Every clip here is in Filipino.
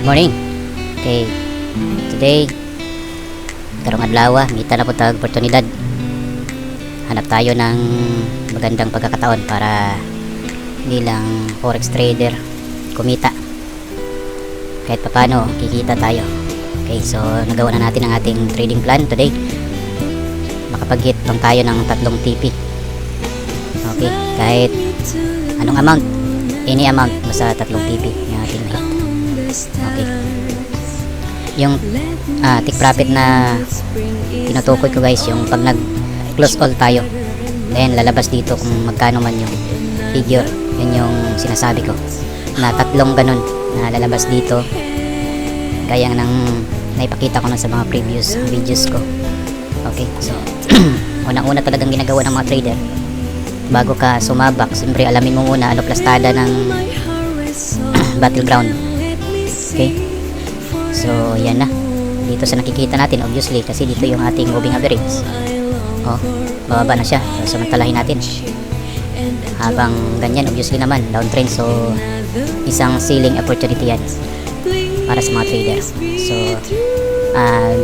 Good morning. Okay, today karong adlaw ngita na po tag oportunidad. Hanap tayo ng magandang pagkakataon para bilang forex trader kumita. Kahit paano kikita tayo. Okay, so nagawa na natin ang ating trading plan today. Makapag-hit lang tayo ng 3 TP. Okay, kahit anong amount, any amount basta 3 TP yung ating hit. Okay. Yung take profit na tinutukoy ko guys, yung pag nag close all tayo, then lalabas dito kung magkano man yung figure. Yun yung sinasabi ko na 3 ganun na lalabas dito, gaya ng naipakita ko na sa mga previous videos ko. Okay, so unang-una talagang ginagawa ng mga trader bago ka sumabak, siyempre alamin mo muna ano plastada ng battleground. Okay, so yan na dito sa nakikita natin, obviously kasi dito yung ating moving average. Oh, bababa na siya, so samantalahin natin habang ganyan. Obviously naman downtrend, so isang selling opportunity yan para sa mga trader. So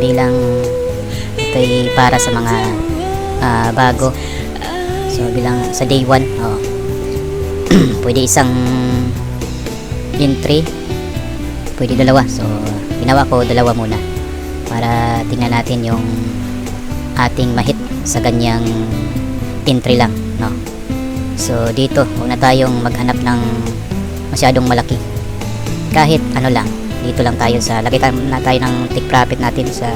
bilang ito'y para sa mga bago, so bilang sa day 1, pwede isang entry, pwede dalawa. So ginawa ko dalawa muna para tingnan natin yung ating mahit sa ganyang entry lang, no? So dito huwag na tayong maghanap ng masyadong malaki, kahit ano lang, dito lang tayo sa lagay na tayo ng take profit natin sa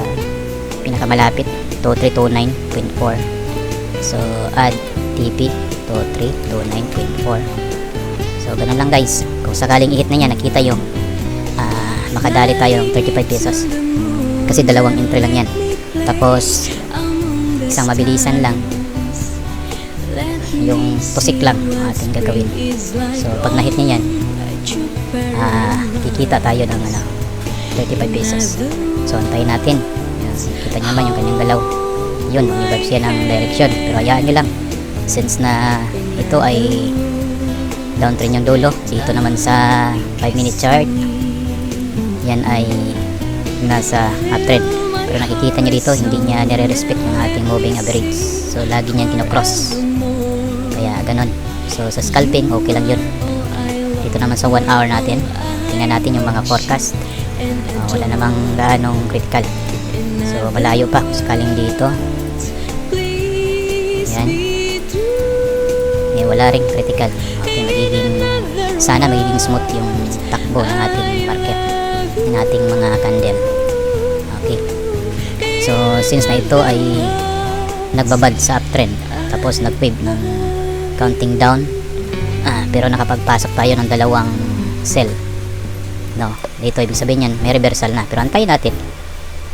pinakamalapit, 2329.4. so add TP 2329.4. so ganun lang guys. Kung sakaling i-hit na niya, nakita yung makadali tayo ng 35 pesos kasi dalawang entry lang yan. Tapos isang mabilisan lang, yung pusik lang ating gagawin. So pag na-hit niya yan, kikita tayo ng 35 pesos. So antayin natin. Kita nyo naman yung kanyang galaw. Yun, umiba siya ng direction, pero hayaan nyo lang since na ito ay downtrend yung dulo. Dito naman sa 5-minute chart, yan ay nasa uptrend, pero nakikita nyo dito hindi niya nire-respect yung ating moving average. So lagi niyang kinocross, kaya ganon. So sa scalping okay lang yun. Dito naman sa 1 hour natin, tingnan natin yung mga forecast. Wala namang gaanong critical, so malayo pa sakaling dito. Yan, wala ring critical. Okay, sana magiging smooth yung takbo ng ating market, ng ating mga candle. Okay, so since na ito ay nagbabad sa uptrend, tapos nag-wave ng counting down, pero nakapagpasok tayo ng dalawang sell, no? Dito ibig sabihin yan may reversal na, pero antayin natin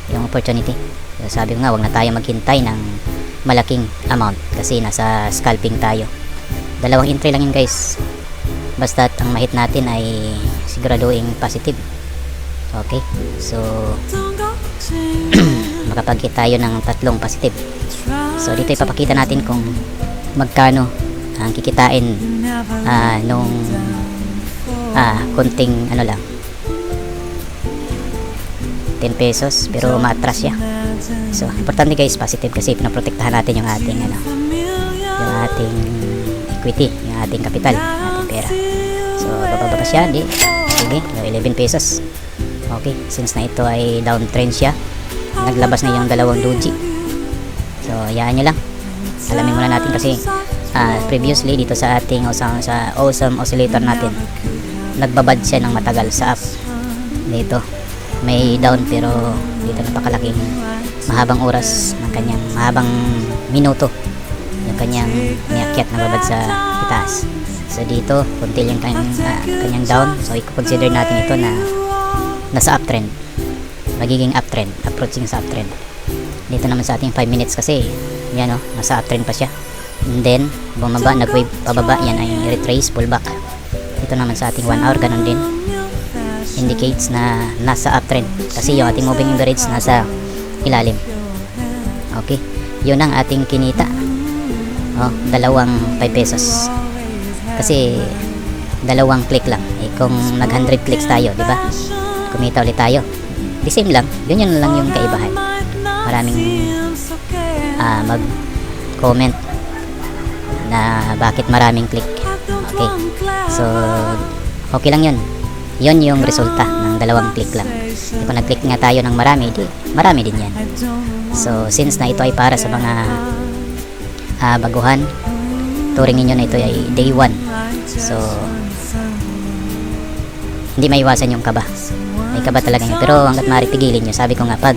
yung opportunity. So, sabi ko nga, wag na tayo maghintay ng malaking amount kasi nasa scalping tayo. Dalawang entry lang yun guys, basta ang mahit natin ay siguraduhin positive. Okay, so makapag-hit tayo ng 3 positive. So dito ipapakita natin kung magkano ang kikitain nung konting lang 10 pesos, pero ma-atras siya. So importante guys, positive kasi pinaprotektahan natin yung ating yung ating equity, yung ating kapital, yung ating pera. So bababa pa siya, di sige, 11 pesos. Okay, since na ito ay downtrend siya, naglabas na yung dalawang doji. So hayaan nyo lang, alamin muna natin kasi previously dito sa ating sa awesome oscillator natin, nagbabad siya ng matagal sa up. Dito may down, pero dito napakalaking mahabang oras ng kanyang mahabang minuto yung kanyang niakyat, nagbabad sa itaas. So dito kunti yung kanyang down, so i-consider natin ito na nasa uptrend, magiging uptrend, approaching sa uptrend. Dito naman sa ating 5 minutes kasi yan nasa uptrend pa siya, and then bumaba, nag-wave pababa, yan ay retrace, pullback. Dito naman sa ating 1 hour, ganun din, indicates na nasa uptrend kasi yung ating moving average nasa ilalim. Okay, yun ang ating kinita. Dalawang 5 pesos kasi dalawang click lang. Kung nag 100 clicks tayo, di ba? kumita ulit tayo. The same lang, yun lang yung kaibahan. Maraming mag-comment na bakit maraming click. Okay, so okay lang yun. Yun yung resulta ng dalawang click lang. Kung nag-click nga tayo ng marami, di marami din yan. So since na ito ay para sa mga baguhan, turing ninyo na ito ay day 1. So hindi maiwasan yung kaba. May kaba talaga nyo, pero hanggat maaari pigilin nyo. Sabi ko nga, pag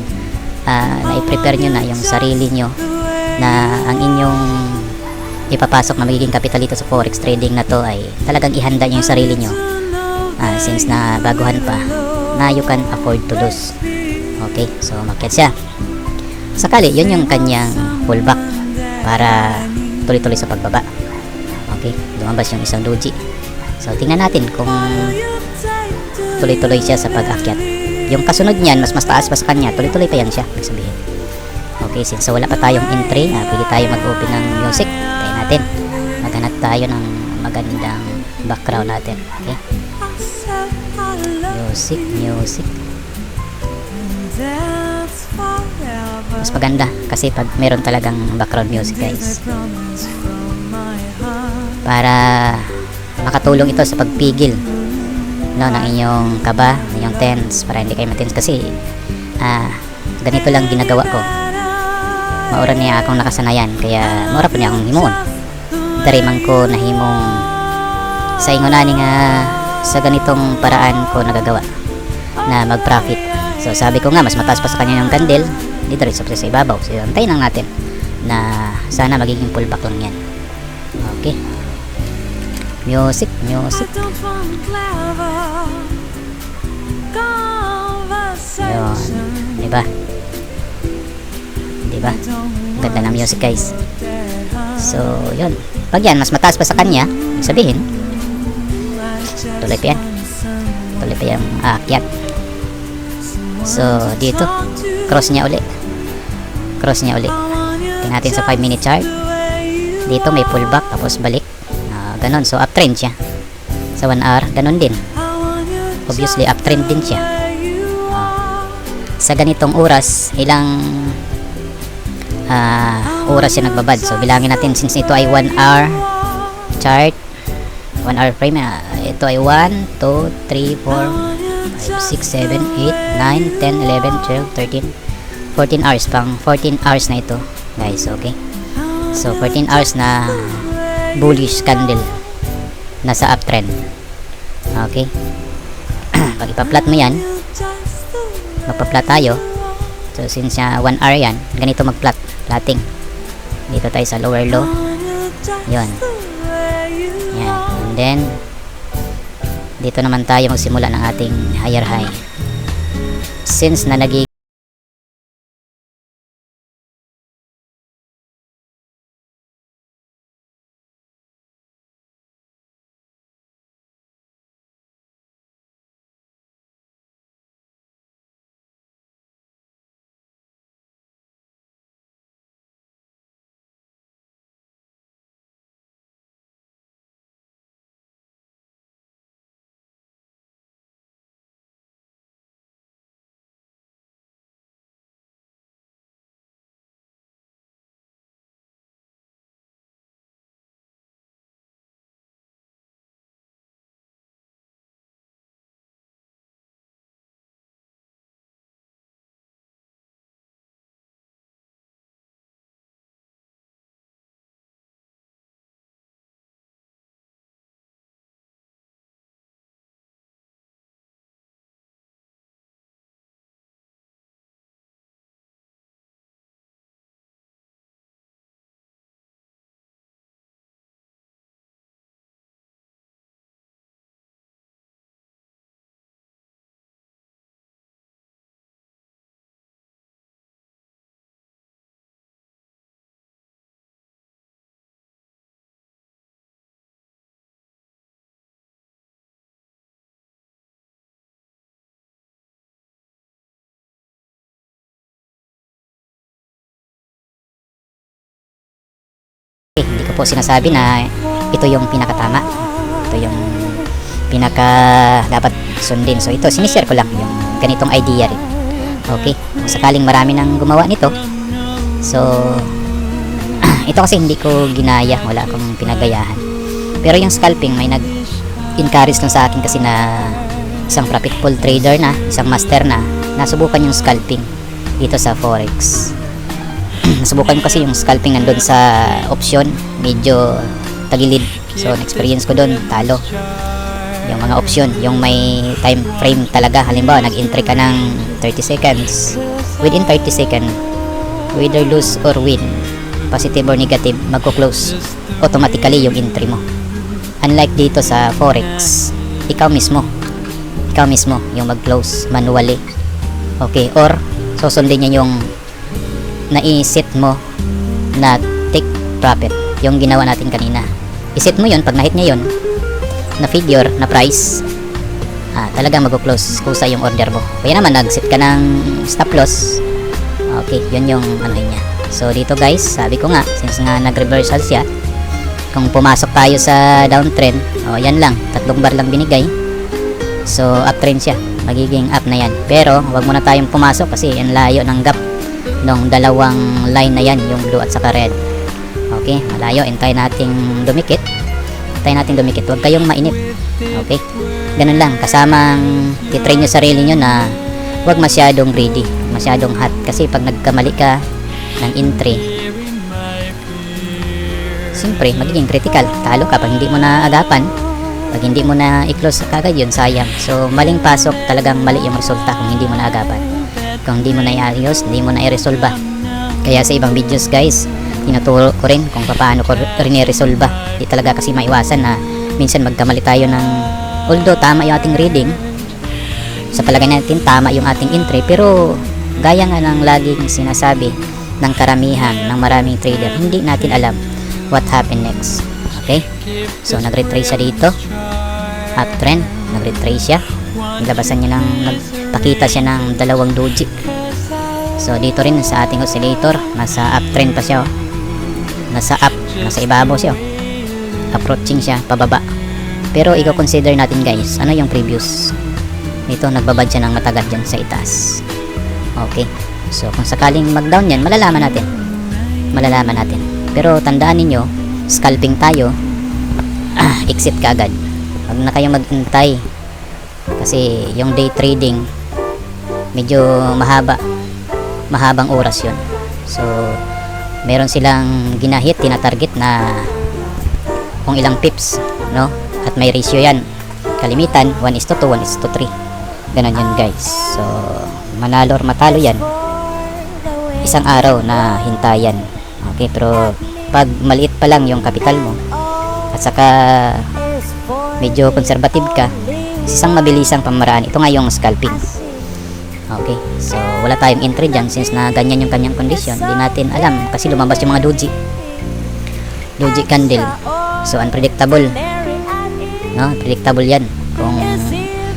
na-prepare nyo na yung sarili nyo na ang inyong ipapasok na magiging kapital dito sa forex trading na to, ay talagang ihanda nyo yung sarili nyo, since na baguhan pa, na you can afford to lose. Okay, so makyat siya. Sakali, yun yung kanyang pullback para tuloy-tuloy sa pagbaba. Okay, lumabas yung isang doji. So tingnan natin kung tuloy-tuloy siya sa pag-akyat. Yung kasunod niyan, mas taas pa sa kanya, tuloy-tuloy pa yan siya, ibig sabihin. Okay, since wala pa tayong entry, pwede tayo mag-open ng music. Tayo natin, maghanap tayo ng magandang background natin. Okay, music. Mas maganda kasi pag meron talagang background music, guys, para makatulong ito sa pagpigil ng inyong kaba, ng inyong tense, para hindi kayo matense. Kasi ganito lang ginagawa ko. Maura niya akong nakasanayan, kaya maura po niya akong himuon. Dari man ko nahimong sa ingonani nga sa ganitong paraan ko nagagawa na mag-profit. So sabi ko nga, mas mataas pa sa kanya yung candle, dito rin sa ibabaw. So antayin lang natin na sana magiging pullback lang yan. Okay, music. Yun, diba? Ganda ng music, guys. So yun, pag yan mas mataas pa sa kanya, sabihin tuloy pa yan aakyat. So dito cross niya uli. Tingnan natin sa 5-minute chart. Dito may pullback tapos balik, ganon. So uptrend siya. Sa 1 hour ganon din, obviously uptrend din siya. Sa ganitong oras, ilang oras siya nagbabad. So bilangin natin, since ito ay 1 hour chart, 1 hour frame, ito ay 1, 2, 3, 4, 5, 6, 7, 8, 9, 10, 11, 12, 13, 14 hours. Pang 14 hours na ito, guys. Okay, so 14 hours na bullish candle, nasa uptrend. Okay, pag ipaplat mo yan, magpa-plot tayo. So since 1 hour yan, ganito mag-plotting. Dito tayo sa lower low. Yan. And then dito naman tayo magsimula ng ating higher high. Since na hindi ko po sinasabi na ito yung pinakatama, ito yung pinaka dapat sundin. So ito, sinishare ko lang yung ganitong idea rin. Okay, kung sakaling marami nang gumawa nito, so ito kasi hindi ko ginaya, wala akong pinagayahan. Pero yung scalping, may nag-encourage lang sa akin kasi na isang profitable trader na, isang master na, nasubukan yung scalping dito sa Forex. Nasubukan ko kasi yung scalping nandun sa option, medyo tagilid. So, experience ko doon, talo. Yung mga option, yung may time frame talaga. Halimbawa, nag-entry ka ng 30 seconds. Within 30 seconds, whether lose or win, positive or negative, magko-close automatically yung entry mo. Unlike dito sa Forex, ikaw mismo yung mag-close manually. Okay, or susundin niya yung naiset mo na take profit, yung ginawa natin kanina. Iset mo yun, pag na-hit niya yun na figure, na price, talagang mag-close kusa yung order mo. Kaya naman nag-set ka ng stop loss. Okay, yun yung ano niya. So dito guys, sabi ko nga, since nga nag-reversal siya, kung pumasok tayo sa downtrend, yan lang, 3 bar lang binigay. So uptrend siya, magiging up na yan. Pero wag muna tayong pumasok kasi ang layo ng gap ng dalawang line na yan, yung blue at saka red. Okay, malayo, hintayin nating dumikit. Huwag kayong mainip. Okay, ganun lang, kasamang titrain nyo sarili nyo na huwag masyadong greedy, masyadong hot. Kasi pag nagkamali ka ng entry, siyempre magiging critical, talo ka pag hindi mo na agapan. Pag hindi mo na i-close kagad yun, sayang. So maling pasok, talagang mali yung resulta kung hindi mo na agapan, kung hindi mo na i-ayos, hindi mo na i-resolve. Kaya sa ibang videos guys, tinuturo ko rin kung paano ko rin i-resolve. Di talaga kasi maiwasan na minsan magkamali tayo ng, although tama yung ating reading, sa palagay natin tama yung ating entry, pero gaya nga ng laging sinasabi ng karamihan ng maraming trader, hindi natin alam what happened next. Okay, so nag-retrace siya dito, uptrend, nag-retrace siya, nilabasan niya ng, nagpakita siya ng 2 doji. So dito rin sa ating oscillator, nasa uptrend pa siya, nasa ibabaw siya, approaching siya pababa. Pero i-consider natin guys, ano yung previous dito, nagbabad siya ng matagal dyan sa itaas. Okay, so kung sakaling mag-down yan, malalaman natin. Pero tandaan ninyo, scalping tayo, exit ka agad, huwag na kayong maghintay kasi yung day trading medyo mahabang oras yun. So meron silang ginahit, tinatarget na kung ilang pips, no? At may ratio yan, kalimitan 1:2, 1:3, ganun yun guys. So manalo or matalo yan, isang araw na hintayan. Okay, pero pag maliit pa lang yung kapital mo at saka medyo conservative ka, isang mabilisang pamaraan, ito nga yung scalping. Okay, so wala tayong entry dyan since na ganyan yung kanyang condition. Hindi natin alam kasi lumabas yung mga doji candle. So unpredictable, no? Predictable yan kung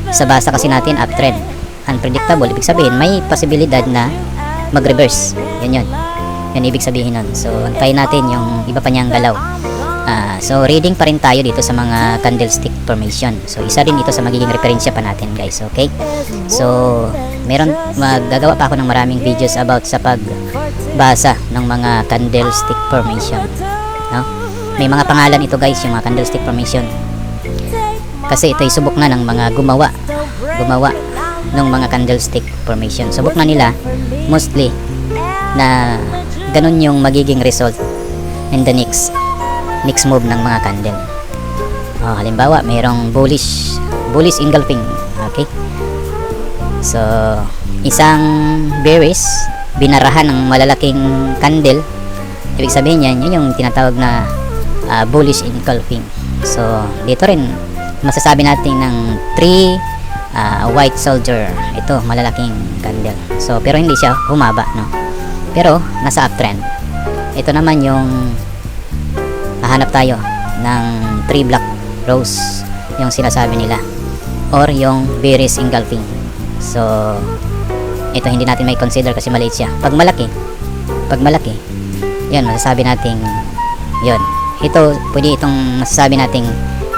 sa basa kasi natin uptrend. Unpredictable, ibig sabihin may posibilidad na mag-reverse. Yan ibig sabihin nun. So antayin natin yung iba pa niyang galaw. So reading pa rin tayo dito sa mga candlestick formation. So isa rin ito sa magiging referensya pa natin guys. Okay, so maggagawa pa ako ng maraming videos about sa pagbasa ng mga candlestick formation, no? May mga pangalan ito guys, yung mga candlestick formation, kasi ito'y subok na ng mga gumawa ng mga candlestick formation. Subok na nila mostly na ganun yung magiging result in the next move ng mga candle. Halimbawa mayroong bullish engulfing. Okay, so isang bearish binarahan ng malalaking candle, ibig sabihin yan, yun yung tinatawag na bullish engulfing. So dito rin masasabi natin ng 3 white soldier, ito malalaking candle. So pero hindi siya humaba, no? Pero nasa uptrend. Ito naman yung hahanap tayo ng 3 black rose, yung sinasabi nila, or yung bearish engulfing. So ito hindi natin may consider kasi maliit siya. Pag malaki, yun masasabi natin yun. Ito pwede itong masasabi natin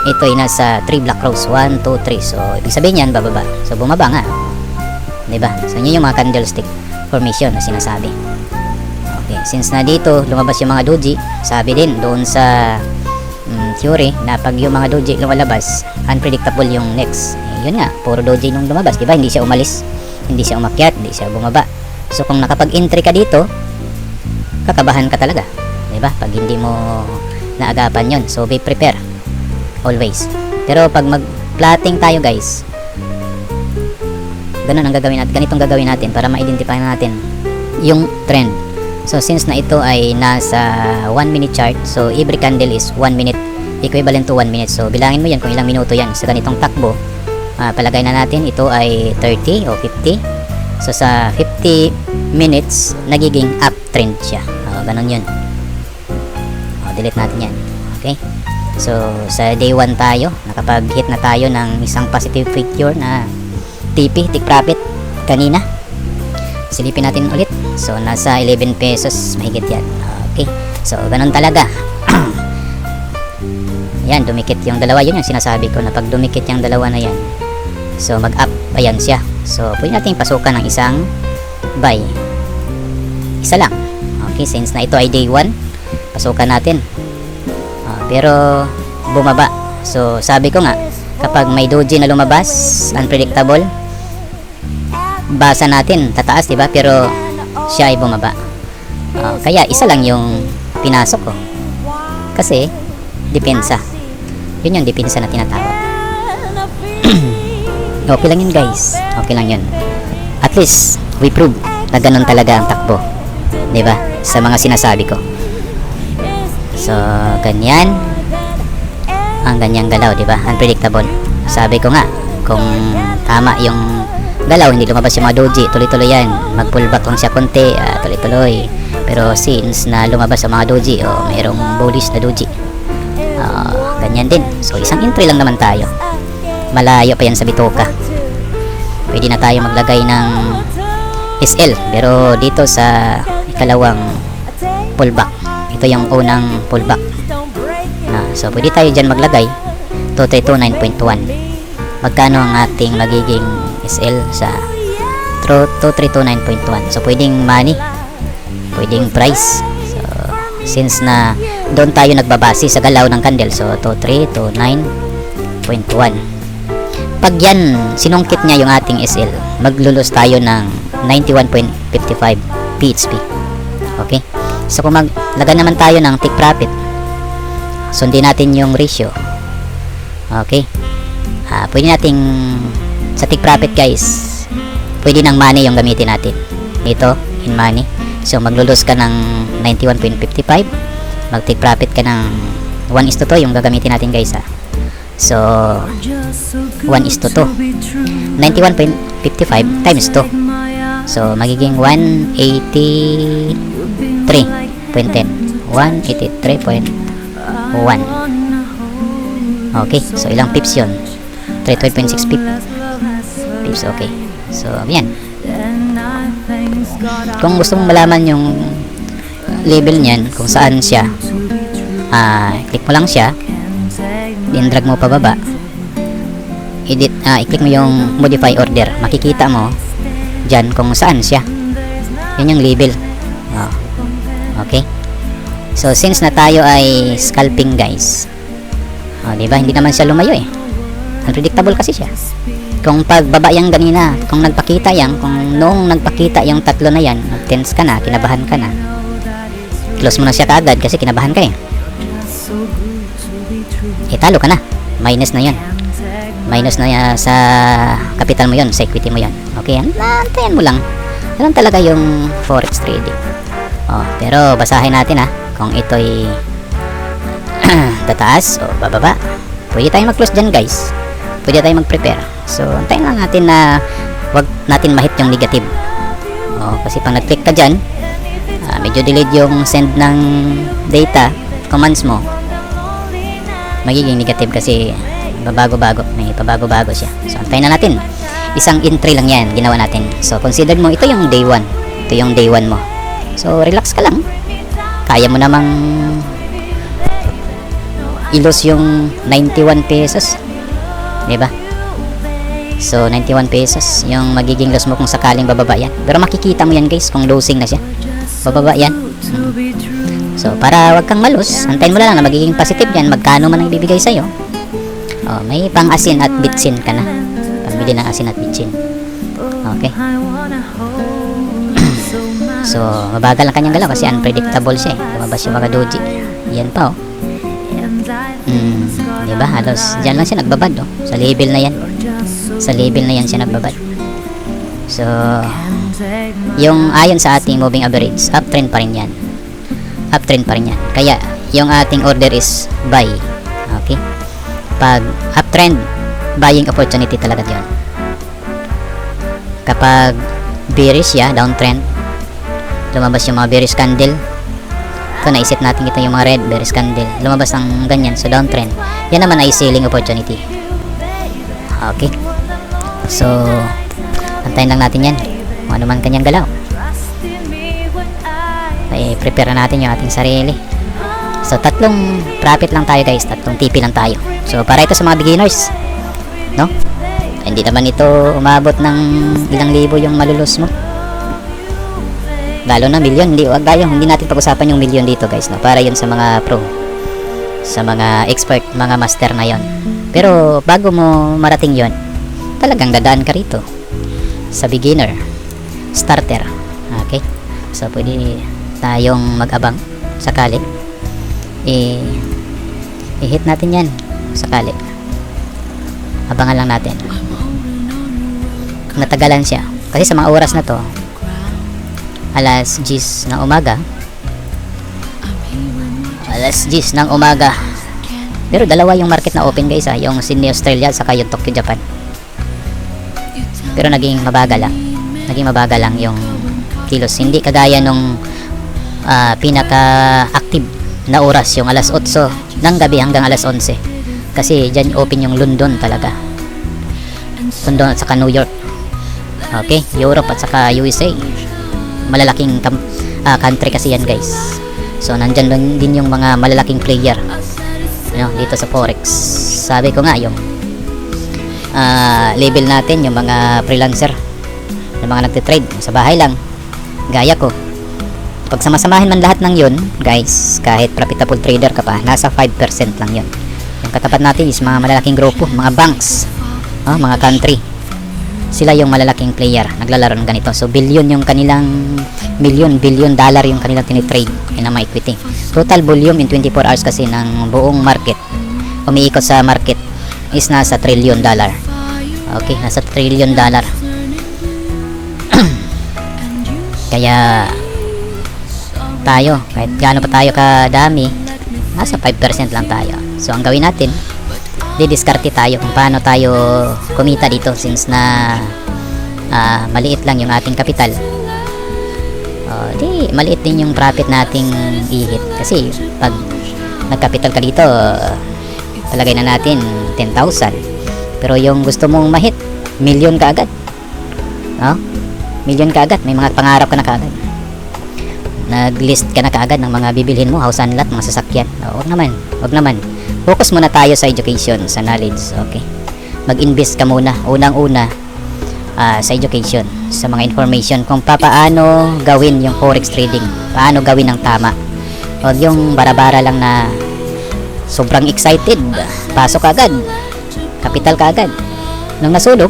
ito ay nasa 3 black rose, 1, 2, 3. So ibig sabihin yan bababa. So bumaba nga. 'di ba? So yun yung mga candlestick formation na sinasabi. Okay, since na dito lumabas yung mga doji, sabi din doon sa theory na pag yung mga doji lumalabas, unpredictable yung next. Yun nga, puro doji nung lumabas, 'di ba? Hindi siya umalis, hindi siya umakyat, hindi siya bumaba. So kung nakapag-entry ka dito, kakabahan ka talaga, 'di ba? Pag hindi mo naagapan 'yon. So be prepare always. Pero pag mag-plotting tayo, guys, ganun ang gagawin natin, ganitong gagawin natin para ma-identify natin yung trend. So since na ito ay nasa 1 minute chart, so every candle is 1 minute, equivalent to 1 minute. So bilangin mo yan kung ilang minuto yan sa ganitong takbo. Palagay na natin ito ay 30 o 50. So sa 50 minutes nagiging uptrend siya. Ganun yun. Delete natin yan. Okay, so sa day 1 tayo, nakapag-hit na tayo ng isang positive figure na TP, take profit kanina. Silipin natin ulit. So nasa 11 pesos mahigit yan. Okay, so ganun talaga. Yan, dumikit yung dalawa. Yun yung sinasabi ko na pag dumikit yung dalawa na yan, so mag-up, ayan siya. So pwede natin pasukan ng isang buy. Isa lang. Okay, since na ito ay day 1, pasukan natin. Pero bumaba. So sabi ko nga, kapag may doji na lumabas, unpredictable, basa natin tataas, diba? Pero siya ay bumaba. Kaya isa lang yung pinasok ko, kasi depensa. Yun yung depensa na tinatawag. Okay lang yun, guys. Okay lang yun. At least we prove na ganun talaga ang takbo, diba? Sa mga sinasabi ko. So ganyan ang ganyang galaw, diba? Unpredictable. Sabi ko nga, kung tama yung galaw, hindi lumabas yung mga doji, tuloy-tuloy yan. Mag-pullback lang siya konti, tuloy-tuloy. Pero since na lumabas ang mga doji, mayroong bullish na doji, ganyan din. So isang entry lang naman tayo. Malayo pa yan sa bitoka. Pwede na tayo maglagay ng SL. Pero dito sa ikalawang pullback, ito yung unang pullback. So pwede tayo dyan maglagay 2329.1. Magkano ang ating magiging SL sa 2329.1? So pwedeng money, pwedeng price. So since na doon tayo nagbabase sa galaw ng candle, so 2329.1. Pag yan sinungkit niya yung ating SL, maglulus tayo ng 91.55 PHP. Okay, so kung maglagan naman tayo ng take profit, sundin natin yung ratio. Okay, pwede nating sa take profit, guys, pwede ng money yung gamitin natin. Ito in money. So maglulus ka ng 91.55, mag take profit ka ng 1:2 yung gagamitin natin, guys, ha. So 1:2, 91.55 times 2, so magiging 183.10, 183.1. Okay, so ilang pips yun? 12.6 pips. Okay, so yan. Kung gusto mong malaman yung label niyan, kung saan siya, click mo lang siya, then drag mo pababa, i-click mo yung modify order, makikita mo dyan kung saan siya. Yun yung label. Okay, so since na tayo ay scalping, guys, diba, hindi naman siya lumayo eh, unpredictable kasi siya. Kung pagbaba yan ganina, kung nagpakita yan, kung noong nagpakita yung tatlo na yan, tense ka na, kinabahan ka na, close mo na siya kaagad kasi kinabahan ka eh. Talo ka na, minus na yan, minus na sa capital mo yon, sa equity mo yon. Okay, antayan mo lang. Ganun talaga yung forex trading. Pero basahin natin, kung ito'y tataas o bababa. Pwede tayong mag-close dyan, guys. Pwede tayong mag-prepare. So antayin lang natin na wag natin ma-hit yung negative. Kasi pag nag-click ka dyan, medyo delayed yung send ng data, commands mo, magiging negative kasi babago-bago, may pabago-bago siya. So antayin na natin. Isang entry lang yan ginawa natin. So consider mo ito yung day 1. Ito yung day 1 mo. So relax ka lang. Kaya mo namang ilos yung 91 pesos, diba? So 91 pesos yung magiging loss mo kung sakaling bababa yan. Pero makikita mo yan guys kung losing na siya. Bababa yan. So para wag kang malus, antayin mo na lang na magiging positive yan. Magkano man ang ibibigay sa'yo. Oh, may pang asin at bitsin ka na. Pambili ng asin at bitsin. Okay. So mabagal ang kanyang galaw kasi unpredictable siya eh. Lumabas yung mga doji. Yan pa oh. Diba? Halos dyan lang siya nagbabad oh. Sa level na yan. Sa level na yan siya nagbabad. So yung ayon sa ating moving average, uptrend pa rin yan. Uptrend pa rin yan. Kaya yung ating order is buy. Okay? Pag uptrend, buying opportunity talaga yun. Kapag bearish ya, downtrend, lumabas yung mga bearish candle. Ito naisip natin ito yung mga red bearish candle. Lumabas ang ganyan, so downtrend. Yan naman ay selling opportunity. Okay. So antayin lang natin yan. Kung ano man kanyang galaw. Ay, prepare na natin yung ating sarili. So tatlong profit lang tayo guys. Tatlong TP lang tayo. So para ito sa mga beginners. No? Hindi naman ito umabot ng ilang libo yung malulus mo. Lalo na milyon, hindi natin pag-usapan yung milyon dito guys, no? Para yun sa mga pro, sa mga expert, mga master na yon. Pero bago mo marating yon, talagang dadaan ka rito sa beginner, starter. Okay, so pwede tayong mag-abang sakali i-hit natin yan sakali. Abangan lang natin. Natagalan siya kasi sa mga oras na to, alas 10 ng umaga. Alas 10 ng umaga. Pero dalawa yung market na open guys ha. Yung Sydney, Australia saka yung Tokyo, Japan. Pero naging mabagal lang. Naging mabagal lang yung kilos. Hindi kagaya nung pinaka-active na oras. Yung alas 8 ng gabi hanggang alas 11. Kasi dyan open yung London talaga. London at saka New York. Okay. Europe at saka USA. Malalaking country kasi yan guys. So nandyan din yung mga malalaking player dito sa forex. Sabi ko nga yung label natin yung mga freelancer, yung mga nagtitrade sa bahay lang gaya ko. Pag samasamahin man lahat ng yun guys, kahit profitable trader ka pa, nasa 5% lang yun. Yung katapat natin is mga malalaking grupo, mga banks, mga country. Sila yung malalaking player naglalaro ng ganito. So billion yung kanilang billion dollar yung kanilang tinitrade in mga equity. Total volume in 24 hours kasi ng buong market umiikot sa market is nasa $1 trillion. Okay, nasa $1 trillion. Kaya tayo, kahit gaano pa tayo kadami, nasa 5% lang tayo. So ang gawin natin, didiskarte tayo kung paano tayo kumita dito since na maliit lang yung ating kapital. Di maliit din yung profit nating ihit kasi pag nagkapital ka dito, palagay na natin 10,000, pero yung gusto mong mahit million ka agad, million ka agad, may mga pangarap ka na kaagad, nag-list ka na kaagad ng mga bibilhin mo, house and lot, mga sasakyan. Wag naman. Focus muna tayo sa education, sa knowledge. Okay, mag-invest ka muna unang-una sa education, sa mga information kung paano gawin yung forex trading, paano gawin ng tama. Huwag yung bara-bara lang na sobrang excited, pasok agad, kapital ka agad, nung nasulog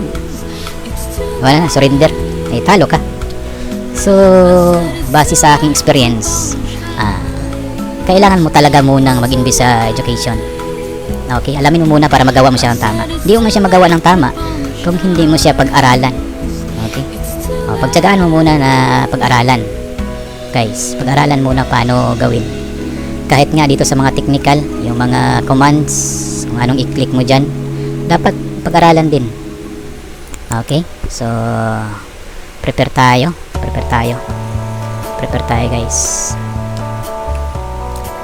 wala na, surrender, talo ka. So base sa aking experience, kailangan mo talaga munang mag-invest sa education. Okay, alamin mo muna para magawa mo siya ng tama. Hindi mo siya magawa ng tama kung hindi mo siya pag-aralan. Okay, pagtsagaan mo muna na pag-aralan guys, pag-aralan muna paano gawin. Kahit nga dito sa mga technical, yung mga commands, kung anong i-click mo dyan, dapat pag-aralan din. Okay, so prepare tayo guys.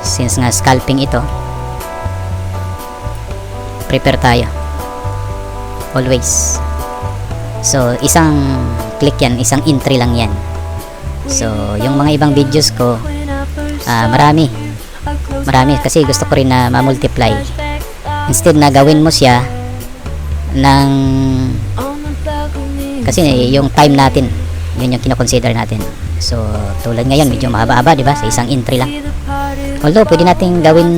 Since nga scalping ito, prepare tayo always. So isang click yan, isang entry lang yan. So yung mga ibang videos ko, marami kasi gusto ko rin na ma-multiply. Instead na gawin mo siya ng Kasi yung time natin, yun yung kinoconsider natin. So tulad ngayon medyo mahaba-haba, di ba, sa isang entry lang. Although pwede nating gawin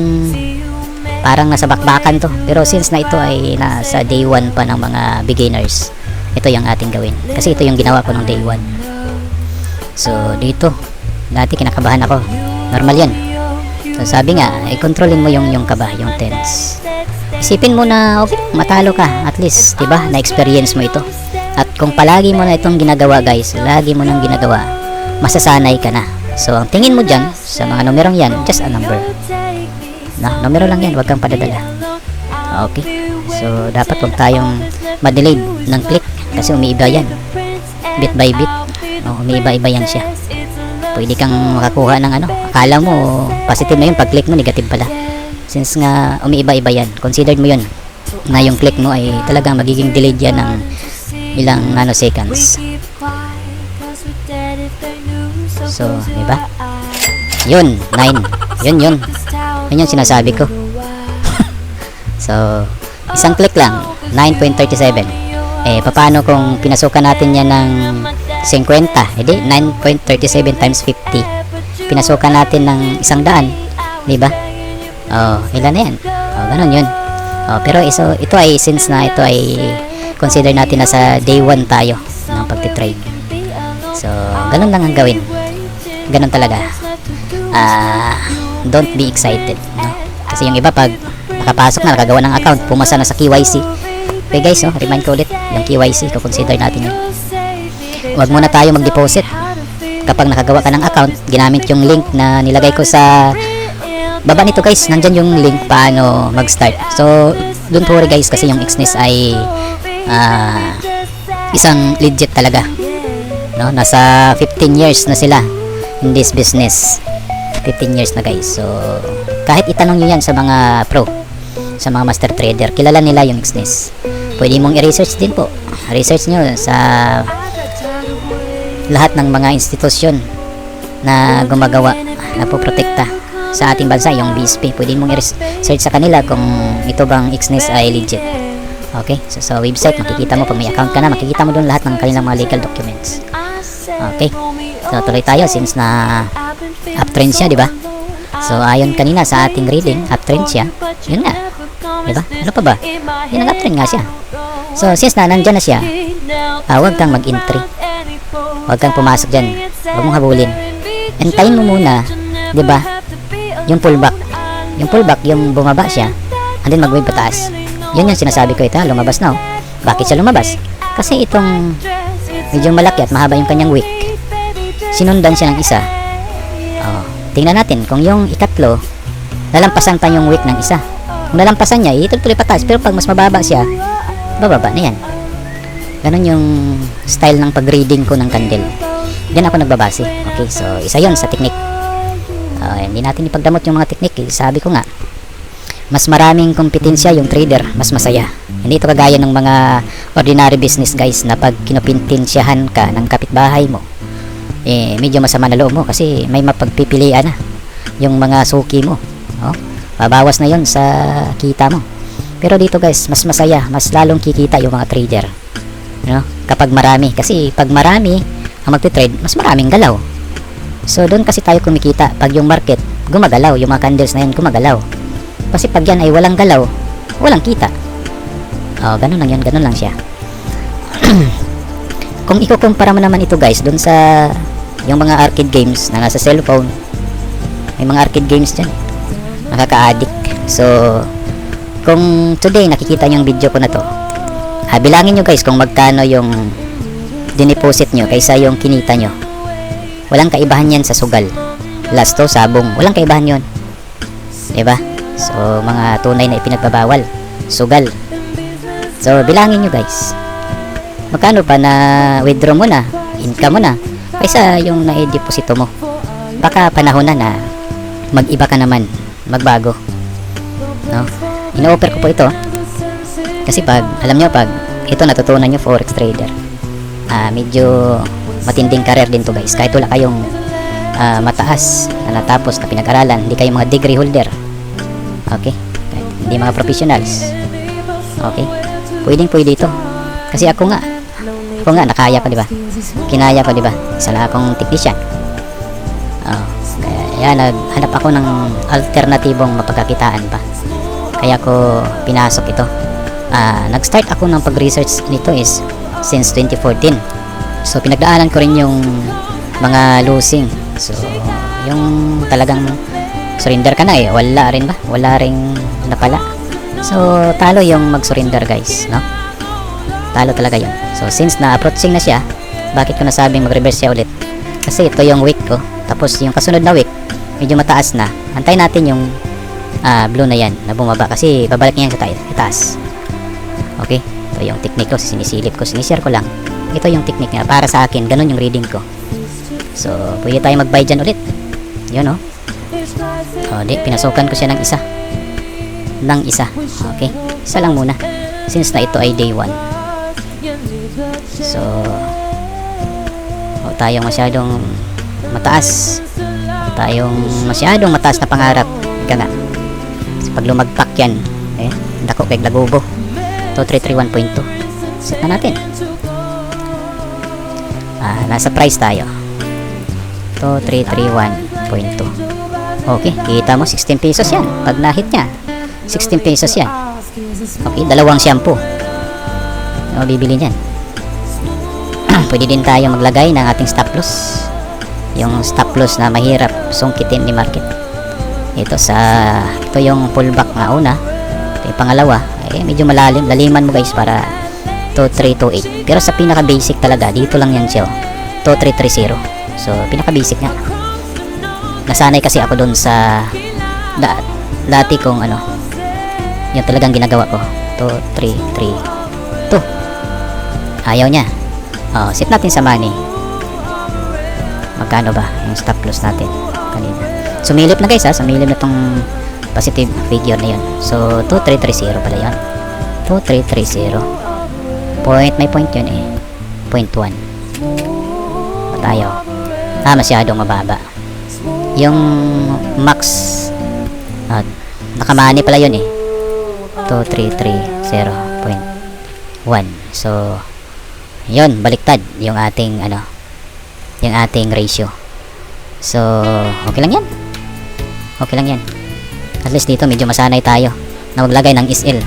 parang nasa bakbakan to, pero since na ito ay nasa day 1 pa ng mga beginners, ito yung ating gawin kasi ito yung ginawa ko ng day 1. So dito dati kinakabahan ako, normal yan. So sabi nga, i-controlin mo yung kaba, yung tense. Isipin mo na okay, matalo ka at least, diba, na-experience mo ito. At kung palagi mo na itong ginagawa guys, lagi mo nang ginagawa, masasanay ka na. So ang tingin mo dyan sa mga numerong yan, just a number na, numero lang yan, huwag kang padadala. Okay, so dapat huwag tayong madelayed ng click kasi umiiba yan bit by bit. Umiiba-iba yan siya. Pwede kang makakuha ng ano, akala mo positive na yun, pag click mo negative pala. Since nga umiiba-iba yan, considered mo yun na yung click mo ay talagang magiging delayed yan ng ilang nanoseconds. So, diba? Yun, 9. Yun yung sinasabi ko. So, isang click lang, 9.37. Paano kung pinasukan natin yan ng 50? Edi, 9.37 times 50. Pinasukan natin ng 100, diba? Ilan na yan? Ganun yun. Pero ito ay, since na ito ay consider natin na sa day 1 tayo ng pagtitrade. So, ganun lang ang gawin. Ganun talaga. Don't be excited, no? Kasi yung iba pag nakapasok na, nakagawa ng account, pumasa na sa KYC. Okay guys, remind ko ulit, yung KYC, consider natin yun. Huwag muna tayo mag-deposit. Kapag nakagawa ka ng account, ginamit yung link na nilagay ko sa baba nito guys, nandyan yung link paano mag-start. So, don't worry guys, kasi yung Xness ay isang legit talaga, no? Nasa 15 years na sila in this business. 15 years na guys. So, kahit itanong nyo yan sa mga pro, sa mga master trader, kilala nila yung Xness. Pwede mong i-research din po. Research nyo sa lahat ng mga institusyon na gumagawa, na poprotekta sa ating bansa, yung BSP. Pwede mong i-research sa kanila kung ito bang Xness ay legit. Okay? So, sa website, makikita mo, pag may account ka na, makikita mo doon lahat ng kanilang mga legal documents. Okay? So, tuloy tayo since na uptrend siya, di ba? So, ayon kanina sa ating reading, uptrend siya. Yun nga. Di ba? Ano pa ba? Yun ang uptrend nga siya. So, since na nandyan na siya, huwag kang mag-entry. Huwag kang pumasok dyan. Huwag mong habulin. Antayin mo muna, di ba? Yung pullback. Yung pullback, yung bumaba siya, and then mag-wave pataas. Yun yung sinasabi ko, ito, lumabas na, oh. Bakit siya lumabas? Kasi itong medyo malaki at mahaba yung kanyang wick. Sinundan siya ng isa. Tingnan natin kung yung ikatlo nalampasan pa yung wick ng isa. Kung nalampasan niya, ituloy pataas. Pero pag mas mababa siya, bababa na yan. Ganon yung style ng pag-reading ko ng candle. Diyan ako nagbabase. Okay, so isa yon sa technique. Hindi natin ipagdamot yung mga technique. Sabi ko nga, mas maraming kompetensya yung trader, mas masaya. Hindi ito kagaya ng mga ordinary business guys na pag kinopintensyahan ka ng kapitbahay mo, medyo masama na loob mo kasi may mapagpipilian na yung mga suki mo. Babawas na yon sa kita mo. Pero dito guys, mas masaya, mas lalong kikita yung mga trader, no? Kapag marami, kasi pag marami ang magte-trade, mas maraming galaw. So doon kasi tayo kumikita pag yung market gumagalaw, yung mga candles na yan gumagalaw. Kasi pag yan ay walang galaw, walang kita. Ganun lang yun, ganun lang siya. Kung ikukumpara mo naman ito guys doon sa yung mga arcade games na nasa cellphone, may mga arcade games dyan, nakaka-addict. So kung today nakikita nyo yung video ko na to, bilangin nyo guys kung magkano yung dineposit nyo kaysa yung kinita nyo. Walang kaibahan yan sa sugal, lasto, sabong, walang kaibahan yun, diba? So mga tunay na ipinagbabawal, sugal. So bilangin nyo guys, magkano pa na withdraw mo na, income mo na, kaysa yung na-deposito mo. Baka panahon na mag-iba ka naman, magbago, no? Ino-offer ko po ito kasi pag, alam nyo, pag ito natutunan nyo forex trader, medyo matinding career din to guys. Kahit wala kayong mataas na natapos na pinag-aralan, hindi kayo mga degree holder, okay, kahit hindi mga professionals, okay, pwede ito. Kasi ako nga, Oo nga, nakaya ko, di ba? Kinaya ko, di ba? Isa lang akong technician. Oh, kaya naghanap ako ng alternatibong mapagkakitaan pa. Kaya ko pinasok ito. Nag-start ako ng pag-research nito is since 2014. So, pinagdaanan ko rin yung mga losing. So, yung talagang surrender ka na eh. Wala rin ba? Wala rin napala. So, talo yung mag-surrender guys, no? Talo talaga yun. So, since na-approaching na siya, bakit ko nasabing mag-reverse siya ulit? Kasi ito yung week ko. Tapos yung kasunod na week, medyo mataas na. Antayin natin yung blue na yan, na bumaba. Kasi babalik niya sa itaas. Okay? Ito yung technique ko. Sinisilip ko. Sinishare ko lang. Ito yung technique niya. Para sa akin, ganun yung reading ko. So, pwede tayo mag-buy dyan ulit. Yun, no? Di, pinasukan ko siya ng isa. Okay? Isa lang muna. Since na ito ay day 1. So, tayong masyadong mataas. Tayong masyadong mataas na pangarap. Ika nga. Kasi pag lumagpak yan, dako kay lagubo. 2331.2. Set na natin. Nasa price tayo. 2331.2. Okay, kita mo 16 pesos yan. Pag na-hit niya, 16 pesos yan. Okay, dalawang shampoo. Bibili niyan. Pwede din tayo maglagay ng ating stop loss. Yung stop loss na mahirap sungkitin ni market. Ito yung pullback na una. Ito yung pangalawa. Medyo malalim. Laliman mo guys para 2328. Pero sa pinaka basic talaga, dito lang yan siya. 2330. So, pinaka basic nga. Nasanay kasi ako dun sa dati kong yung talagang ginagawa ko. 2332. Ayaw niya. Set natin sa money. Magkano ba yung stop loss natin kanina? Sumilip na guys sumilip na tong positive figure na yun. So 2330 pala yun. 2330. May point yun eh. 0.1. Tayo. Masyadong mababa. Yung max nakamani pala yun eh. 2330.1. So yun, baliktad yung ating yung ating ratio. So, okay lang yan. Okay lang yan. At least dito medyo masanay tayo na maglagay ng SL.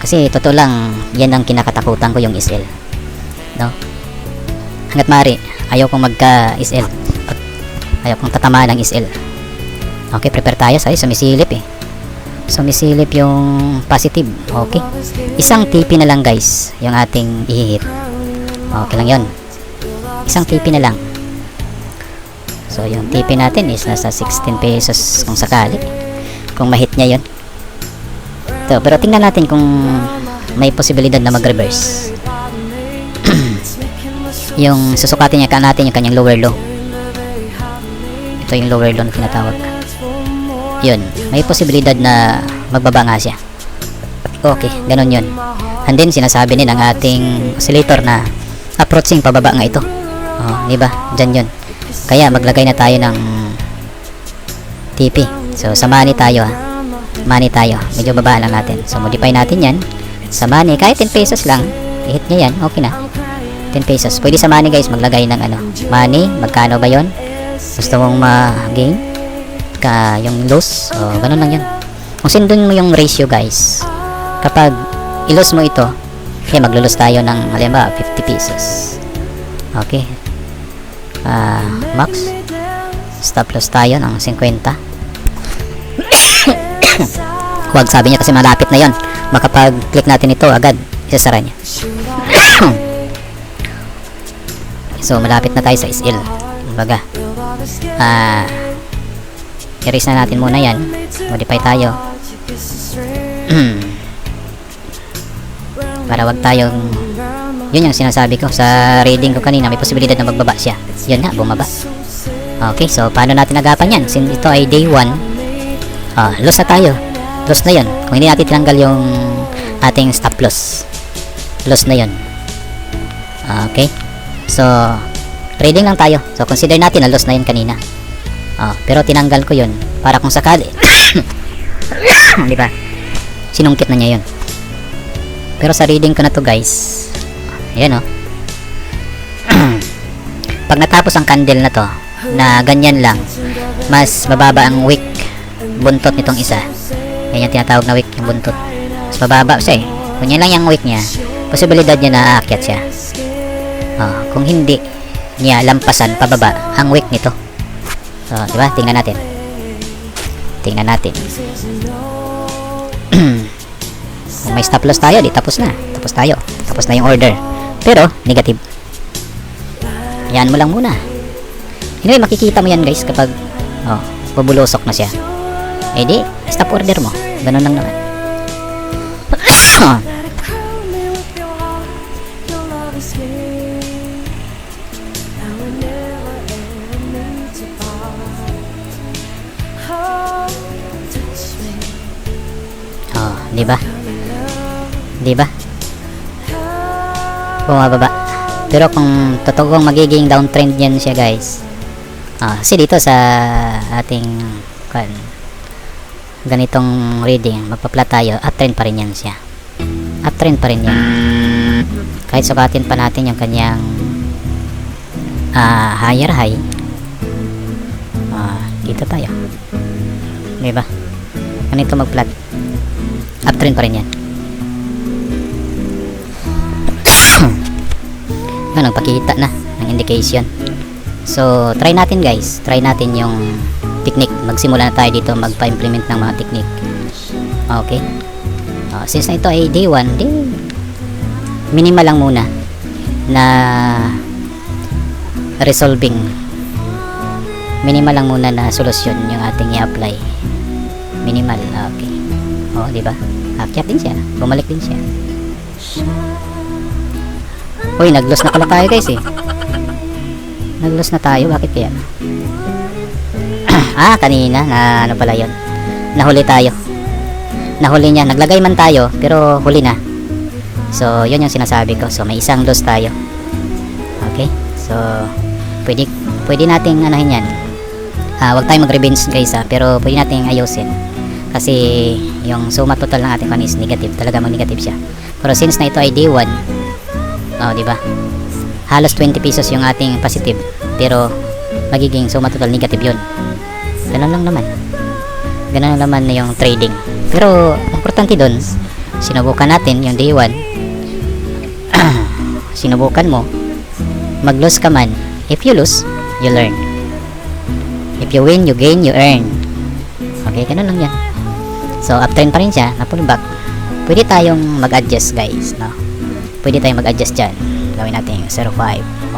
Kasi totoo lang, yan ang kinakatakutan ko, yung SL. No? Hanggat maaari, ayaw kong magka-SL. Ayaw kong tatamaan ng SL. Okay, prepare tayo. Sumisilip eh. Sumisilip yung positive. Okay. Isang TP na lang guys, yung ating ihihit. Okay lang yun. Isang TP na lang. So, yung TP natin is nasa 16 pesos kung sakali. Kung mahit niya yun. Ito, pero tingnan natin kung may posibilidad na mag-reverse. Yung susukatin niya natin yung kanyang lower low. Ito yung lower low na tinatawag. Yun, may posibilidad na magbaba nga siya. Okay, ganun yun. And then, sinasabi din ng ating oscillator na approaching pababa nga ito. Diba? Dyan yun. Kaya maglagay na tayo ng TP. So sa money tayo money tayo. Medyo baba lang natin. So modify natin yan. Sa money, kahit 10 pesos lang, i-hit niya yan. Okay na. 10 pesos. Pwede sa money guys maglagay ng money. Magkano ba yon? Gusto mong ma-gain? Yung loss? Ganun lang yun. Kung sindun mo yung ratio guys, kapag i-loss mo ito, maglulos tayo ng halimbawa 50 pesos. Okay. Max stop loss tayo ng 50. Huwag, sabi niya kasi malapit na yon. Makapag click natin ito agad isasara niya. So malapit na tayo sa SL. Kumbaga erase na natin muna yan. Modify tayo para wag tayong, yun yung sinasabi ko sa reading ko kanina, may posibilidad na magbaba siya. Yun nga, bumaba. Okay, so paano natin agapan yan? Since ito ay day 1, loss na tayo. Loss na yun. Kung hindi natin tinanggal yung ating stop loss, loss na yun. Okay, so reading lang tayo. So consider natin na loss na yun kanina. Pero tinanggal ko yun para kung sakali di ba, sinungkit na niya yun. Pero sa reading ko na to guys, ayan pag natapos ang candle na to, na ganyan lang, mas mababa ang wick buntot nitong isa. Yan yung tinatawag na wick, yung buntot. Mas mababa siya eh. Kung yan lang yung wick niya, posibilidad niya na aakyat siya. Kung hindi niya lampasan pababa ang wick nito. So, di ba? Tingnan natin. Tingnan natin. Kung may stop loss tayo, di tapos na. Tapos tayo. Tapos na yung order. Pero, negative. Yan mo lang muna. Anyway, makikita mo yan guys kapag bubulusok na siya. Eh di, stop order mo. Ganun lang naman. Di ba? Di ba? Bumababa. Pero kung totoong magiging downtrend yan siya guys. Kasi dito sa ating ganitong reading, magpa-plot tayo, uptrend pa rin yan siya. Uptrend pa rin yan. Kahit sukatin pa natin yung kanyang higher high. Dito tayo. Di ba? Ganito mag-plot. Uptrend pa rin yan. Nagpakita na ng indication. So, try natin guys. Try natin yung technique. Magsimula na tayo dito magpa-implement ng mga technique. Okay. Since na ito ay day 1, di minimal lang muna na resolving. Minimal lang muna na solusyon yung ating i-apply. Minimal. Okay. Di ba? Akyat din siya. Bumalik din siya. Uy, nag-loss na pala tayo guys eh. Nag-loss na tayo. Bakit kaya? Kanina na ano pala yun. Nahuli tayo. Nahuli niya. Naglagay man tayo pero huli na. So, yun yung sinasabi ko. So, may isang loss tayo. Okay? So, pwede nating anahin yan. Huwag tayong mag-revenge guys pero pwede nating ayusin. Kasi yung suma total ng ating is negative. Talaga mag-negative siya. Pero since na ito ay day 1, di ba? Halos 20 pesos yung ating positive. Pero magiging suma total negative yun. Ganun lang naman. Ganun lang naman na yung trading. Pero importante doon, sinubukan natin yung day 1. Sinubukan mo. Mag-lose ka man. If you lose, you learn. If you win, you gain, you earn. Okay, ganun lang yan. So, uptrend pa rin siya, na-pull back. Pwede tayong mag-adjust guys, no? Pwede tayong mag-adjust dyan. Gawin natin 0.5.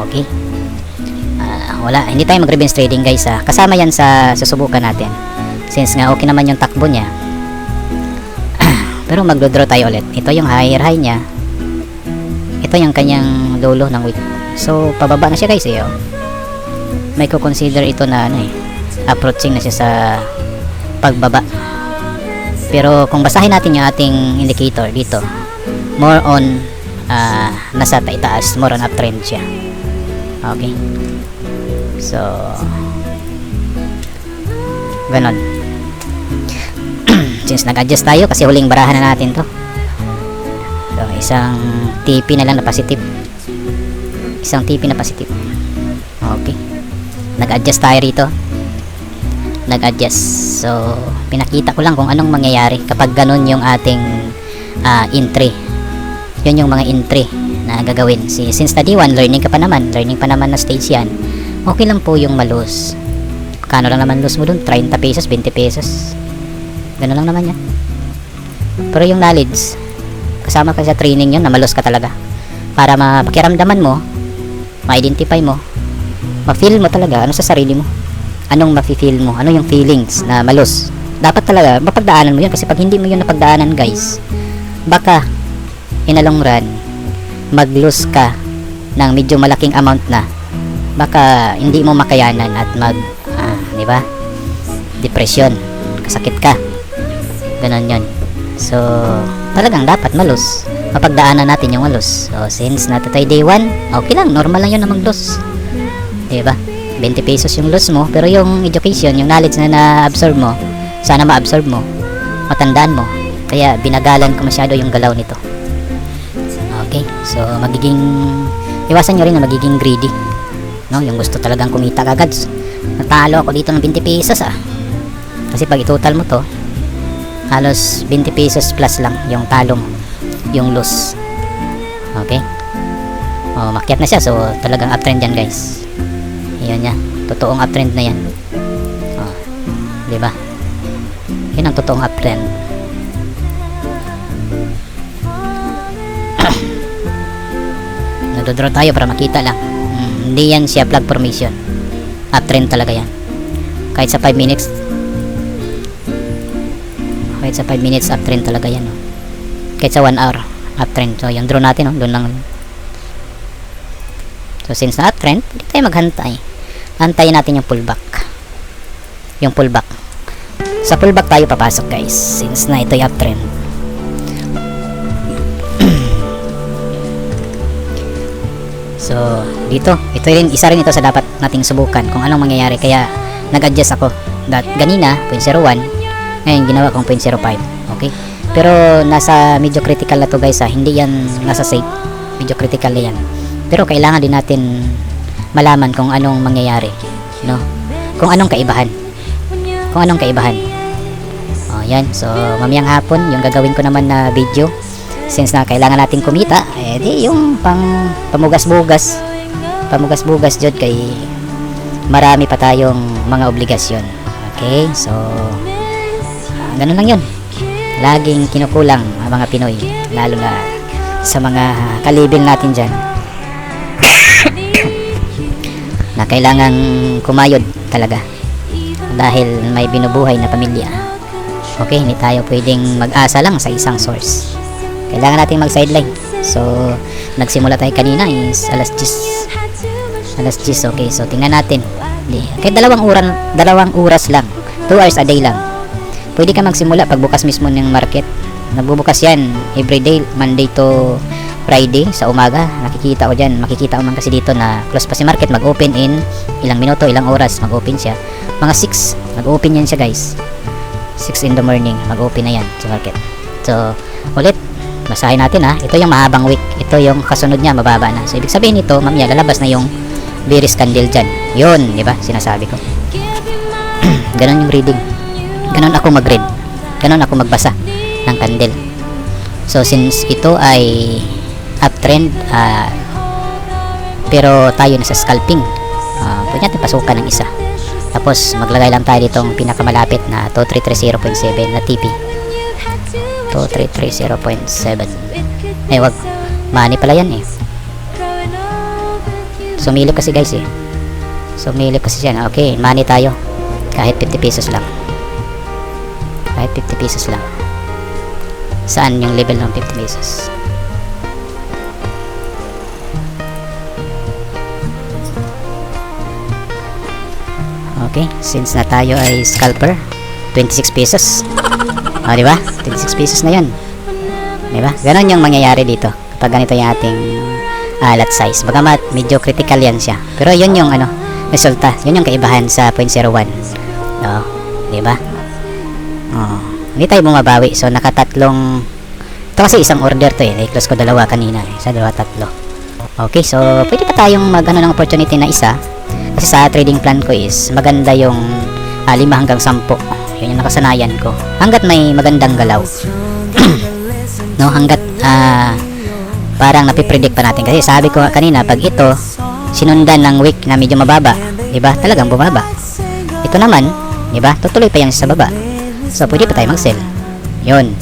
Okay? Wala, hindi tayo mag-revenge trading guys kasama yan sa susubukan natin. Since nga okay naman yung takbo niya. Pero mag-draw tayo ulit. Ito yung higher high niya. Ito yung kanyang lolo ng wick. So, pababa na siya guys May ko-consider ito na approaching na siya sa pagbaba. Pero kung basahin natin yung ating indicator dito, more on nasa itaas, more on uptrend siya. Okay. So, ganon. Since nag-adjust tayo kasi huling barahan na natin to. So, isang TP na lang na positive. Isang TP na positive. Okay. Nag-adjust tayo rito. Nag-adjust. So, pinakita ko lang kung anong mangyayari kapag ganun yung ating entry. Yun yung mga entry na gagawin. Since na D1, learning pa naman na stage yan. Okay lang po yung malus. Kano lang naman lose mo dun? 30 pesos, 20 pesos. Ganun lang naman yan. Pero yung knowledge, kasama ka sa training yun na malus ka talaga. Para mapakiramdaman mo, ma-identify mo, ma-feel mo talaga ano sa sarili mo. Anong mafe-feel mo? Ano yung feelings na malus? Dapat talaga mapagdaanan mo yun kasi pag hindi mo yun napagdaanan guys, baka in a long run mag-lose ka ng medyo malaking amount na. Baka hindi mo makayanan at di ba? Depression, kasakit ka. Ganon yun. So, talagang dapat malus. Mapagdaanan natin yung malus. So, since natin tayo day 1, okay lang, normal lang yun na mag-lose. Di ba? 20 pesos yung loss mo, pero yung education, yung knowledge na na-absorb mo, sana ma-absorb mo, matandaan mo. Kaya binagalan ko masyado yung galaw nito. Okay, so iwasan nyo rin na magiging greedy. no? Yung gusto talagang kumita agad. Natalo ako dito ng 20 pesos kasi pag itotal mo to, halos 20 pesos plus lang yung talo mo, yung loss. Okay, makyat na siya, so talagang uptrend yan guys. Yan niya, totoong uptrend na yan. Diba? Yun ang totoong uptrend. Nagdodraw tayo para makita lang. Hindi yan siya flag formation, uptrend talaga yan. Kahit sa 5 minutes uptrend talaga yan, no? Kahit sa 1 hour uptrend. So yung draw natin, no? Doon lang. So since na uptrend, pwede tayo maghantay. Antayin natin yung pullback. Sa pullback tayo papasok guys, since na ito yung uptrend. So dito, isa rin ito sa dapat nating subukan kung anong mangyayari. Kaya nag-adjust ako. Ganina 0.01, ngayon ginawa kong 0.05. Okay, pero nasa medyo critical na to guys, hindi yan nasa safe, medyo critical na yan. Pero kailangan din natin malaman kung anong mangyayari, no? Kung anong kaibahan. Yan, so mamayang hapon yung gagawin ko naman na video, since na kailangan natin kumita, di yung pamugas-bugas jud, kay marami pa tayong mga obligasyon. Okay, so ganun lang yun. Laging kinukulang ang mga Pinoy, lalo na sa mga kalibil natin dyan na kailangan kumayod talaga dahil may binubuhay na pamilya. Okay, hindi tayo pwedeng mag-asa lang sa isang source. Kailangan natin mag-sideline. So nagsimula tayo kanina is alas 10. Okay, so tingnan natin. Kahit dalawang oras lang, 2 hours a day lang, pwede ka magsimula pagbukas mismo ng market. Nagbubukas yan everyday, Monday to Friday sa umaga. Makikita ko man kasi dito na close pa si market, mag-open in ilang minuto, ilang oras mag-open siya. Mga 6 mag-open yan siya guys. 6 in the morning mag-open na yan sa market. So ulit, basahin natin ito yung mahabang wick, ito yung kasunod niya mababa na. So ibig sabihin nito, mamaya lalabas na yung bearish candle dyan. Yun, diba? Sinasabi ko. Ganon yung reading. Ganon ako mag-read. Ganon ako magbasa ng candle. So since ito ay uptrend, pero tayo nasa scalping, pwede natin pasukan ng isa. Tapos maglagay lang tayo ditong pinakamalapit na 2330.7 na TP. 2330.7. Wag, money pala yan Sumilip kasi guys Sumilip kasi yan. Okay, money tayo. Kahit 50 pesos lang. Saan yung level ng 50 pesos? Okay, since na tayo ay scalper, 26 pesos. Diba? 26 pesos na yun. Diba? Ganon yung mangyayari dito kapag ganito yung ating lot size. Bagamat medyo critical yan siya, pero yun yung resulta. Yun yung kaibahan sa 0.01. Diba? Hindi tayo bumabawi. So nakatatlong, ito kasi isang order to i-close ko dalawa kanina isa, dalawa, tatlo. Okay, so pwede pa tayong ng opportunity na isa. Kasi sa trading plan ko is maganda yung 5 hanggang 10. Yun yung nakasanayan ko. Hanggat may magandang galaw. No, hanggat parang napipredict pa natin. Kasi sabi ko kanina, pag ito sinundan ng wick na medyo mababa, diba? Talagang bumaba. Ito naman, diba? Tutuloy pa yan sa baba. So pwede pa tayo mag-sell. Yun.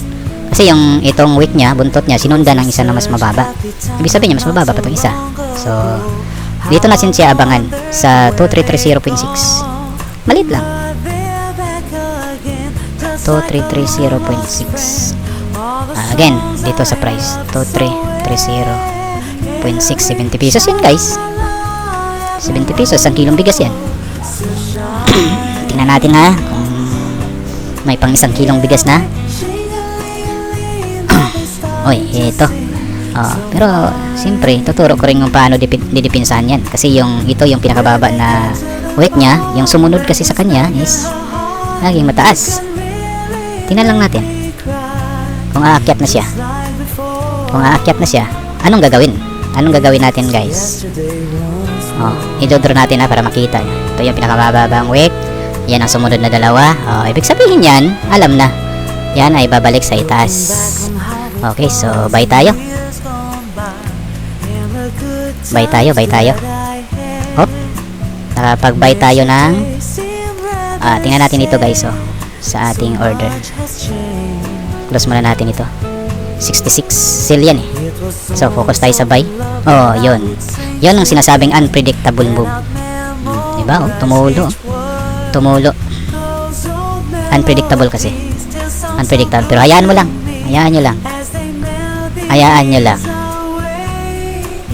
Kasi yung itong wick niya, buntot niya, sinundan ng isa na mas mababa. Ibig sabihin niya, mas mababa pa itong isa. So dito natin siya abangan sa 2330.6. Malit lang. 2330.6. Again, dito sa price 2330.6. 70 pesos yan guys. 70 pesos, 1 kilong bigas yan. Tingnan natin kung may pang 1 kilong bigas na. Oy, ito. Pero siyempre tuturo ko rin kung paano didipinsahan yan, kasi ito yung pinakababa na weight niya. Yung sumunod kasi sa kanya is laging mataas. Tingnan lang natin kung aakyat na siya. Anong gagawin natin guys? i-draw natin para makita. Ito yung pinakamababang wick. Yan ang sumunod na dalawa. Ibig sabihin yan, alam na. Yan ay babalik sa itaas. Okay, so buy tayo. Buy tayo. Hop. Nakapag-buy tayo ng tingnan natin ito guys, sa ating order. Close muna natin ito. 66 sale yan eh. So focus tayo sa buy. Yun ang sinasabing unpredictable move. Diba? Tumulo. Unpredictable kasi. Unpredictable. Pero hayaan mo lang. Hayaan nyo lang.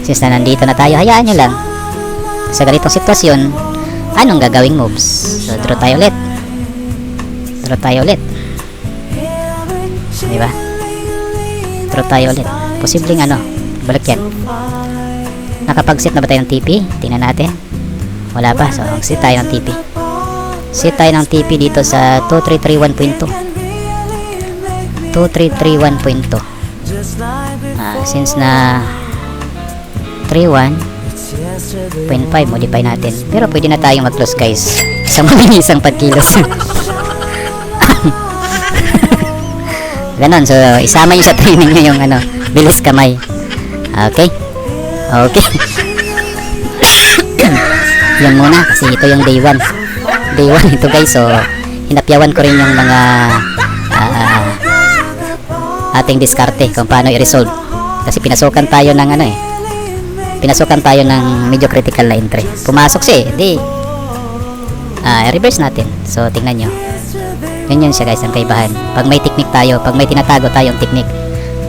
Since na nandito na tayo, hayaan nyo lang. Sa ganitong sitwasyon, anong gagawing moves? So draw tayo ulit. Diba? Draw tayo ulit. Posibleng balik yan. Nakapag-set na ba tayo ng TP? Tingnan natin. Wala pa. So set tayo ng TP. Set tayo ng TP dito sa 2331.2. 2331.2. Since na 31.5 modify natin. Pero pwede na tayong mag-close guys. Isang mabilisang pagkilos. Ganon. So isama nyo sa training nyo yung bilis kamay. Okay. Yan muna kasi ito yung day 1 ito guys. So hinapyawan ko rin yung mga ating diskarte kung paano i-resolve kasi pinasukan tayo ng medyo critical na entry. Pumasok siya reverse natin. So tingnan nyo, yun siya guys ang kaibahan. Pag may technique tayo, pag may tinatago tayong technique,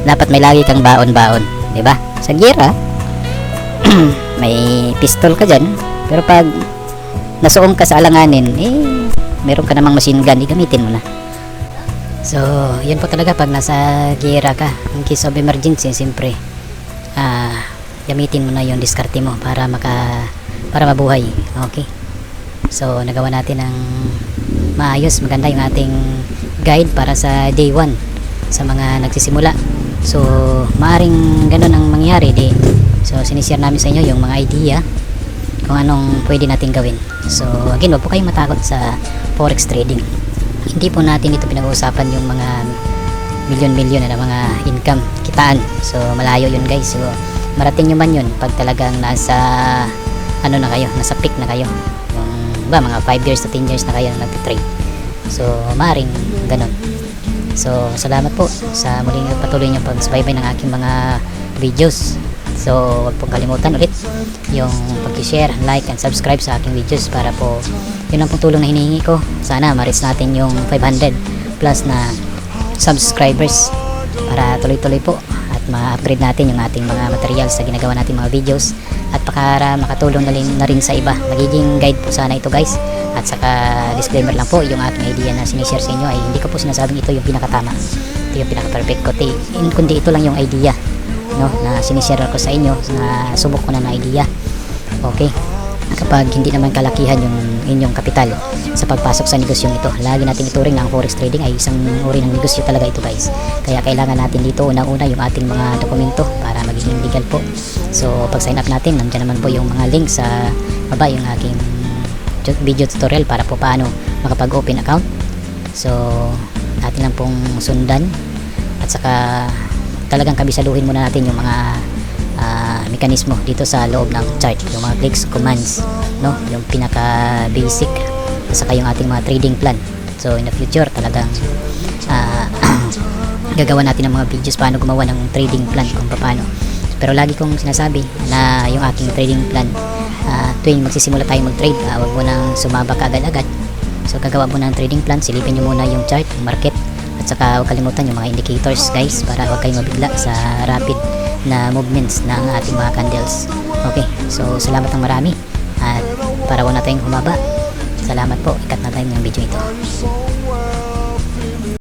dapat may lagi kang baon-baon, diba? Sa gira may pistol ka dyan, pero pag nasuong ka sa alanganin, meron ka namang machine gun, gamitin mo na. So yan po talaga pag nasa gira ka, in case of emergency, siyempre gamitin mo na yung diskarte mo para mabuhay. Okay, so nagawa natin ng maayos, maganda yung ating guide para sa day 1 sa mga nagsisimula. So maaring ganun ang mangyari so sinishare namin sa inyo yung mga idea kung anong pwede natin gawin. So again, wag po kayong matakot sa forex trading. Hindi po natin ito pinag-uusapan yung mga milyon-milyon na mga income, kitaan. So malayo yun guys. So marating nyo man yun pag talagang nasa na kayo, nasa peak na kayo, yung mga 5 years to 10 years na kayo nag-trade. So maaaring ganun. So salamat po sa muling patuloy nyo pagsubaybay ng aking mga videos. So wag pong kalimutan ulit yung pag-share, like and subscribe sa aking videos para po yun ang pong tulong na hinihingi ko. Sana ma-reach natin yung 500 plus na subscribers para tuloy-tuloy po at ma-upgrade natin yung ating mga materials sa ginagawa natin mga videos at para makatulong na rin sa iba. Magiging guide po sana ito guys. At saka disclaimer lang po, yung aking idea na sinishare sa inyo ay hindi ko po sinasabing ito yung pinakatama, ito yung pinaka-perfect ko, kundi ito lang yung idea na sinishare ko sa inyo, na subok ko na idea. Okay, kapag hindi naman kalakihan yung inyong kapital sa pagpasok sa negosyong ito, lagi natin ituring na ang forex trading ay isang uri ng negosyo talaga ito guys. Kaya kailangan natin dito unang-una yung ating mga dokumento para magiging legal po. So pag sign up natin, nandiyan naman po yung mga link sa baba, yung aking video tutorial para po paano makapag-open account. So natin lang pong sundan at saka talagang kabisaduhin muna natin yung mga mekanismo dito sa loob ng chart, yung mga clicks, commands, yung pinaka basic at saka yung ating mga trading plan. So in the future talagang gagawa natin ng mga videos paano gumawa ng trading plan kung paano. Pero lagi kong sinasabi na yung aking trading plan, tuwing magsisimula tayo mag-trade, huwag mo nang sumabak agad-agad. So gagawa mo ng trading plan, silipin nyo muna yung chart, yung market, at saka huwag kalimutan yung mga indicators guys para huwag kayong mabigla sa rapid na movements ng ating mga candles. Okay, so salamat ng marami at para wala tayong humaba, salamat po, ikat na tayo ng video ito.